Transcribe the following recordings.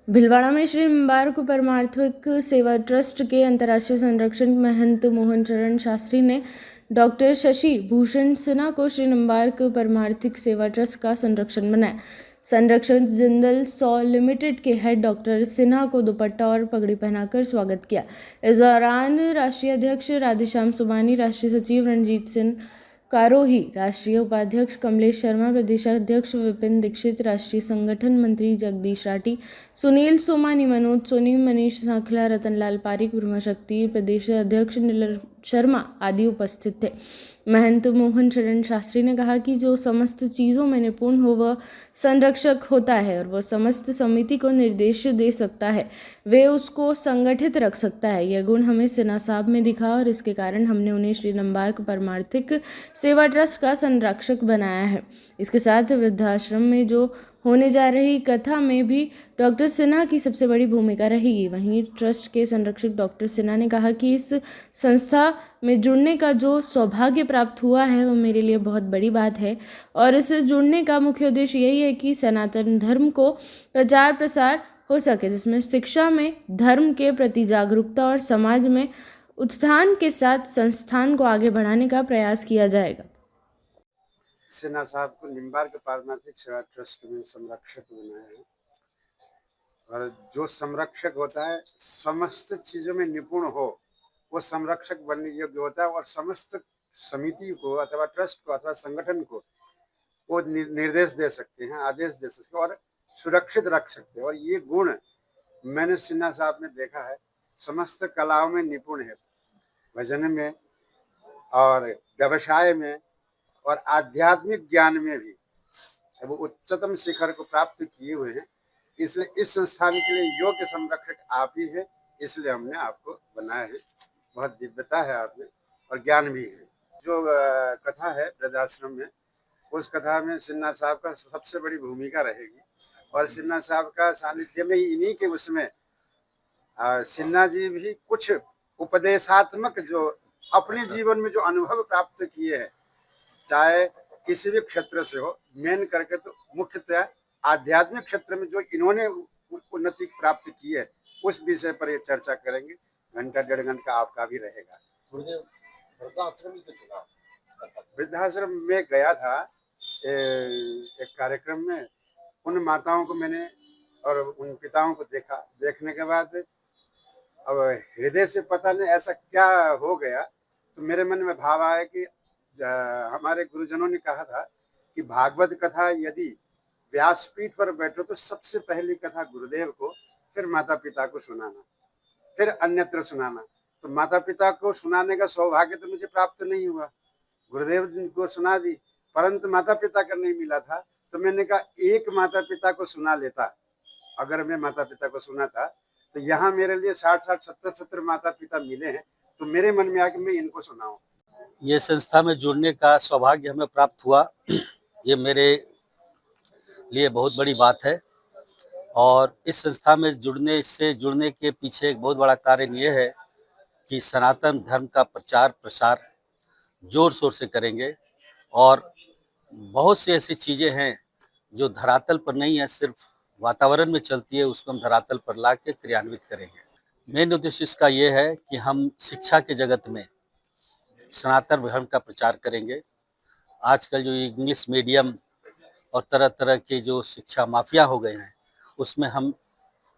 भिलवाड़ा में श्री निम्बार्क परमार्थिक सेवा ट्रस्ट के अंतर्राष्ट्रीय संरक्षक महंत मोहन चरण शास्त्री ने डॉक्टर शशि भूषण सिन्हा को श्री निम्बार्क परमार्थिक सेवा ट्रस्ट का संरक्षक बनाया। संरक्षक जिंदल सॉ लिमिटेड के हेड डॉक्टर सिन्हा को दुपट्टा और पगड़ी पहनाकर स्वागत किया। इस दौरान राष्ट्रीय अध्यक्ष राधेश्याम सुबानी, राष्ट्रीय सचिव रणजीत सिंह कारोही, राष्ट्रीय उपाध्यक्ष कमलेश शर्मा, प्रदेशाध्यक्ष विपिन दीक्षित, राष्ट्रीय संगठन मंत्री जगदीश राठी, सुनील सोमानी, मनोज सोनी, मनीष सांखला, रतनलाल पारिक, ब्रह्मशक्ति प्रदेश अध्यक्ष नीलर शर्मा आदि उपस्थित थे। महंत मोहन चरण शास्त्री ने कहा कि जो समस्त चीज़ों में निपुण हो वह संरक्षक होता है और वह समस्त समिति को निर्देश दे सकता है, वे उसको संगठित रख सकता है। यह गुण हमें सिन्हा साहब में दिखा और इसके कारण हमने उन्हें श्री निम्बार्क परमार्थिक सेवा ट्रस्ट का संरक्षक बनाया है। इसके साथ वृद्धाश्रम में जो होने जा रही कथा में भी डॉक्टर सिन्हा की सबसे बड़ी भूमिका रहेगी। वहीं ट्रस्ट के संरक्षक डॉक्टर सिन्हा ने कहा कि इस संस्था में जुड़ने का जो सौभाग्य प्राप्त हुआ है वह मेरे लिए बहुत बड़ी बात है और इस जुड़ने का मुख्य उद्देश्य यही है कि सनातन धर्म को प्रचार प्रसार हो सके, जिसमें शिक्षा में धर्म के प्रति जागरूकता और समाज में उत्थान के साथ संस्थान को आगे बढ़ाने का प्रयास किया जाएगा। सिन्हा साहब को निम्बार्क पारमार्थिक सेवा ट्रस्ट में संरक्षक बनाया है और जो संरक्षक होता है समस्त चीजों में निपुण हो वो संरक्षक बनने योग्य होता है और समस्त समिति को अथवा ट्रस्ट को अथवा संगठन को वो निर्देश दे सकते हैं, आदेश दे सकते हैं और सुरक्षित रख सकते हैं। और ये गुण मैंने सिन्हा साहब में देखा है। समस्त कलाओं में निपुण है, भजन में और व्यवसाय में और आध्यात्मिक ज्ञान में भी वो उच्चतम शिखर को प्राप्त किए हुए हैं। इसलिए इस संस्थान के लिए योग्य संरक्षक आप ही है, इसलिए हमने आपको बनाया है। बहुत दिव्यता है आप में और ज्ञान भी है। जो कथा है वृद्धाश्रम में, उस कथा में सिन्हा साहब का सबसे बड़ी भूमिका रहेगी और सिन्हा साहब का सानिध्य में ही इन्हीं के उसमें सिन्हा जी भी कुछ उपदेशात्मक जो अपने जीवन में जो अनुभव प्राप्त किए हैं, चाहे किसी भी क्षेत्र से हो, मेन करके तो मुख्यतः आध्यात्मिक क्षेत्र में जो इन्होंने उन्नति प्राप्त की है उस विषय पर ये चर्चा करेंगे। घंटा डेढ़ घंटा आपका भी रहेगा। वृद्धाश्रम में गया था एक कार्यक्रम में, उन माताओं को मैंने और उन पिताओं को देखा। देखने के बाद अब हृदय से पता नहीं ऐसा क्या हो गया, तो मेरे मन में भाव आया कि हमारे गुरुजनों ने कहा था कि भागवत कथा यदि व्यासपीठ पर बैठो तो सबसे पहली कथा गुरुदेव को, फिर माता पिता को सुनाना, फिर अन्यत्र सुनाना। तो माता पिता को सुनाने का सौभाग्य तो मुझे प्राप्त नहीं हुआ, गुरुदेव जी को सुना दी, परंतु माता पिता का नहीं मिला था। तो मैंने कहा एक माता पिता को सुना लेता। अगर मैं माता पिता को सुना था तो यहाँ मेरे लिए 60-60, 70-70 माता पिता मिले हैं। तो मेरे मन में आया कि मैं इनको सुनाऊं। ये संस्था में जुड़ने का सौभाग्य हमें प्राप्त हुआ, ये मेरे लिए बहुत बड़ी बात है। और इस संस्था में जुड़ने के पीछे एक बहुत बड़ा कारण ये है कि सनातन धर्म का प्रचार प्रसार जोर शोर से करेंगे और बहुत सी ऐसी चीज़ें हैं जो धरातल पर नहीं है, सिर्फ वातावरण में चलती है, उसको हम धरातल पर ला के क्रियान्वित करेंगे। मेन उद्देश्य इसका ये है कि हम शिक्षा के जगत में सनातन धर्म का प्रचार करेंगे। आजकल जो इंग्लिश मीडियम और तरह तरह के जो शिक्षा माफिया हो गए हैं, उसमें हम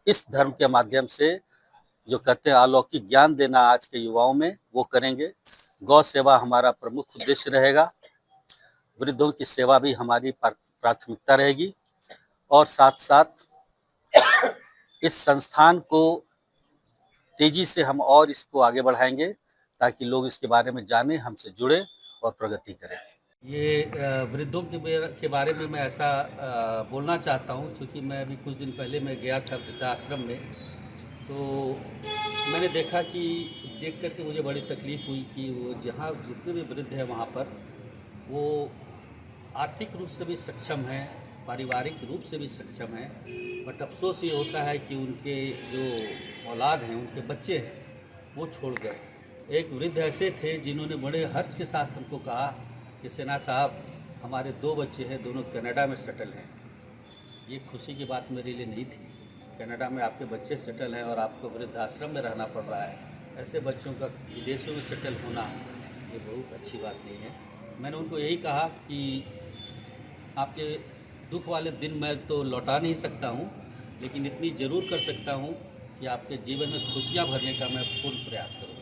इस धर्म के माध्यम से जो कहते हैं अलौकिक ज्ञान देना आज के युवाओं में, वो करेंगे। गौ सेवा हमारा प्रमुख उद्देश्य रहेगा, वृद्धों की सेवा भी हमारी प्राथमिकता रहेगी और साथ साथ इस संस्थान को तेजी से हम और इसको आगे बढ़ाएंगे ताकि लोग इसके बारे में जाने, हमसे जुड़े और प्रगति करें। ये वृद्धों के बारे में मैं ऐसा बोलना चाहता हूँ, क्योंकि मैं अभी कुछ दिन पहले मैं गया था वृद्धाश्रम में, तो मैंने देखा कि देख करके मुझे बड़ी तकलीफ़ हुई कि वो जहाँ जितने भी वृद्ध हैं वहाँ पर वो आर्थिक रूप से भी सक्षम हैं, पारिवारिक रूप से भी सक्षम हैं, बट अफसोस ये होता है कि उनके जो औलाद हैं, उनके बच्चे हैं, वो छोड़ गए। एक वृद्ध ऐसे थे जिन्होंने बड़े हर्ष के साथ हमको कहा कि सिन्हा साहब, हमारे 2 बच्चे हैं, दोनों कनाडा में सेटल हैं। ये खुशी की बात मेरे लिए नहीं थी, कनाडा में आपके बच्चे सेटल हैं और आपको वृद्धाश्रम में रहना पड़ रहा है, ऐसे बच्चों का विदेशों में सेटल होना ये बहुत अच्छी बात नहीं है। मैंने उनको यही कहा कि आपके दुख वाले दिन मैं तो लौटा नहीं सकता हूँ, लेकिन इतनी ज़रूर कर सकता हूँ कि आपके जीवन में खुशियाँ भरने का मैं पूर्ण प्रयास करूँ।